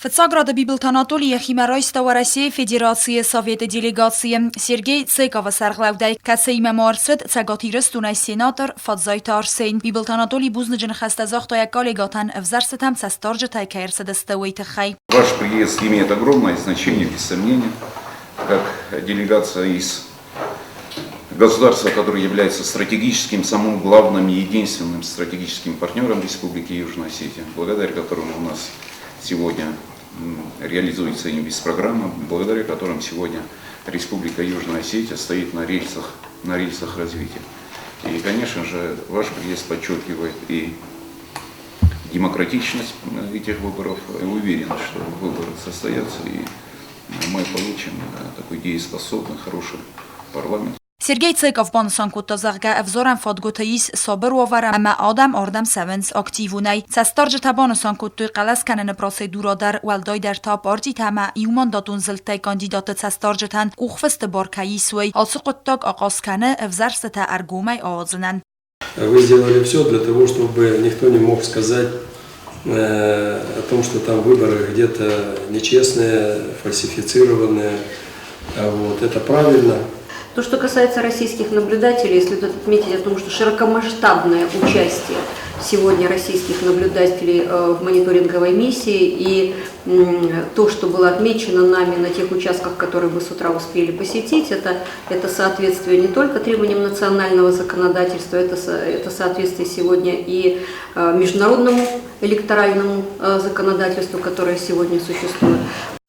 В Цаграда Бибелтанатолия Химарайстава России Федерации Совета делегации Сергей Цейкова Сарглавдай Касейма Марсет Цагатирстунай сенатор Фадзайта Арсейн Бибелтанатолий Бузнаджин Хастазахтая коллегатан Взарсетам Састорджетай Каирседестауитахай. Ваш приезд имеет огромное значение, без сомнения, как делегация из государства, которое является стратегическим, самым главным и единственным стратегическим партнером Республики Южная Осетия, благодаря которому у нас сегодня реализуется инвестпрограмма, благодаря которым сегодня Республика Южная Осетия стоит на рельсах развития. И, конечно же, ваш приезд подчеркивает и демократичность этих выборов. Я уверен, что выборы состоятся, и мы получим такой дееспособный, хороший парламент. Сергей Цейков бонусан кутозарга взоран фадгутаис собер вовара ама адам севенс активунай цастарджта бонусан куту қалас канен процедура дар валдай در تا پارتی تما یومان داتون زلتای کاندیدات цастарджтан ухвест баркаисуй also قطاق آغاز کنه افزرستا ارگومای آزنن. Вы сделали все для того, чтобы никто не мог сказать о том, что там выборы где-то нечестные, фальсифицированные. Вот, это правильно. То, что касается российских наблюдателей, следует отметить о том, что широкомасштабное участие сегодня российских наблюдателей в мониторинговой миссии и то, что было отмечено нами на тех участках, которые вы с утра успели посетить, это соответствие не только требованиям национального законодательства, это соответствие сегодня и международному электоральному законодательству, которое сегодня существует.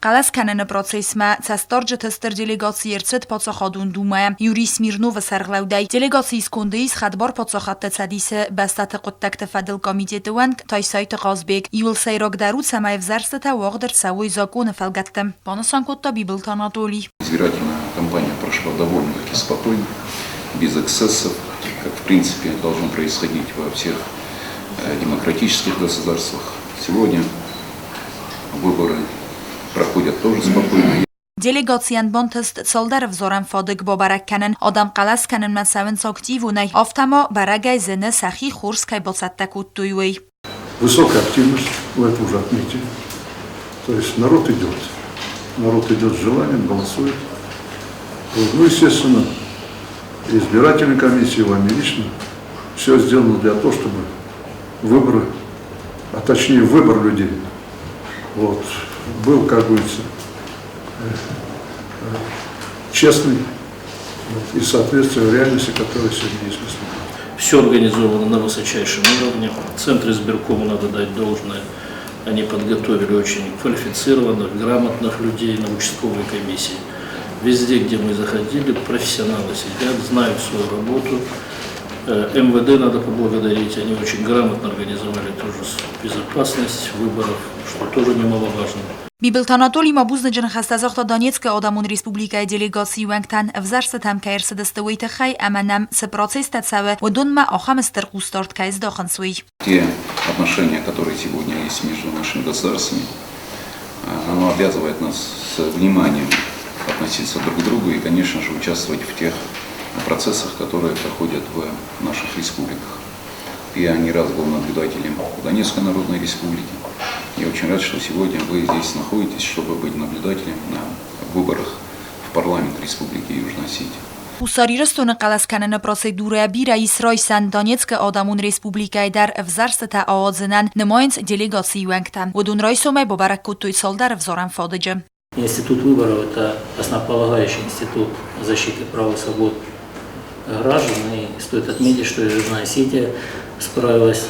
Қалас канен процесма цастарджт стер делегации ерцет пацахадун думая Юрий Смирнов сарглаудай делегации скондеис хадбар пацахат цадисе бастат قطك فدل комитетуан тай сайт газбек юл сайрак дарут самай взарсата вагдер савой закон фалгаттам панасан котта Бибелтанатолий. Избирательная кампания прошла довольно спокойно, без эксцессов, как в принципе должно происходить во всех демократических государствах. Сегодня выборы проходят тоже спокойно. Делегациян бонтест солдар взоран фадык бабарак канен адам қалас канен масавен сактивунай автома барагай зене сахи хурскай болсатта куттуйвей. Высокая активность, вы это уже отметили. То есть народ идет с желанием, голосует. Ну, естественно, избирательная комиссия, вами лично, все сделано для того, чтобы выборы, а точнее выбор людей, вот, был, как говорится, честный и соответствует реальности, которая сегодня есть в республике. Все организовано на высочайшем уровне. Центр избиркома, надо дать должное, они подготовили очень квалифицированных, грамотных людей на участковой комиссии. Везде, где мы заходили, профессионалы сидят, знают свою работу. МВД надо поблагодарить, они очень грамотно организовали тоже безопасность выборов, что тоже немаловажно. Бибелтанатолий мабузнаджан хастазахта Донецкая адамун республикой делегации вангтан взарсетам каирседестауитахай аманам с процесс тацаве удунма ахамстер кустарт кайздахансуй. Те отношения, которые сегодня есть между нашими государствами, оно обязывает нас с вниманием относиться друг к другу и, конечно же, участвовать в тех процессах, которые проходят в наших республиках. Я не раз был наблюдателем Донецкой Народной Республики. Я очень рад, что сегодня вы здесь находитесь, чтобы быть наблюдателем на выборах в парламент Республики Южная Осетия. Усарирстон қалас канен процедура бира Исрайсан Донецкая адамун республикай дар взарсета аадзенан немоинц делегации вангтам. Удун райсомай бабарак куттуй солдар взоран фадыджа. Институт выборов – это основополагающий институт защиты прав и свобод граждан. И стоит отметить, что Южная Осетия справилась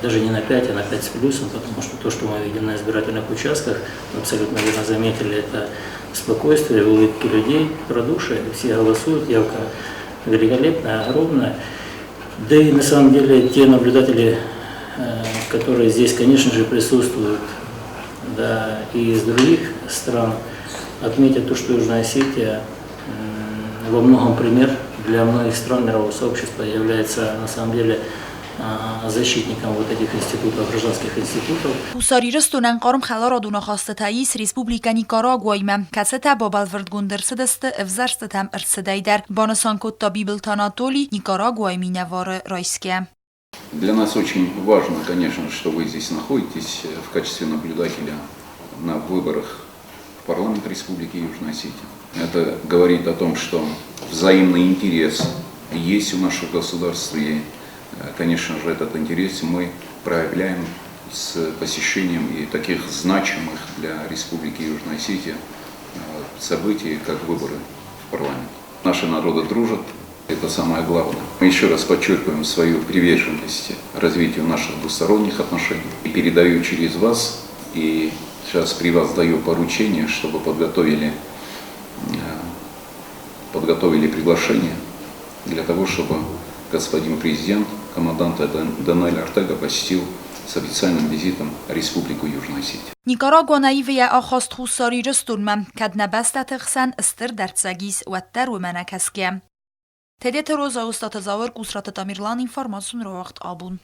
даже не на 5, а на 5 с плюсом, потому что то, что мы видим на избирательных участках, вы абсолютно верно заметили, это спокойствие, улыбки людей, радушие, все голосуют, явка великолепная, огромная. Да и на самом деле те наблюдатели, которые здесь, конечно же, присутствуют, да, и из других стран, отметят то, что Южная Осетия во многом пример для многих стран мирового сообщества является на самом деле защитником вот этих институтов, гражданских институтов. Усарирстунан қарым халара дунахасты таис Республика Никарагуайма касета бабалверд гундерседест взарстетам ирседайдар банасан котта Бибелтанатолий Никарагуайми навары райске. Для нас очень важно, конечно, что вы здесь находитесь в качестве наблюдателя на выборах в парламент Республики Южная Осетия. Это говорит о том, что взаимный интерес есть у наших государств, и, конечно же, этот интерес мы проявляем с посещением и таких значимых для Республики Южная Осетия событий, как выборы в парламент. Наши народы дружат, это самое главное. Мы еще раз подчеркиваем свою приверженность развитию наших двусторонних отношений. И передаю через вас, и сейчас при вас даю поручение, чтобы подготовили приглашение для того, чтобы господин президент, командант Даниэль Ортега посетил с официальным визитом Республику Южная Осетия. نیکاراگوا نایوی آخواست خوصاری رستورمم کد نبسته تخسن استر درتساگیس و تر و منکسکیم. تدیت روز اوستات زاور گوسرات تامیرلان اینفارماسون رو وقت آبون.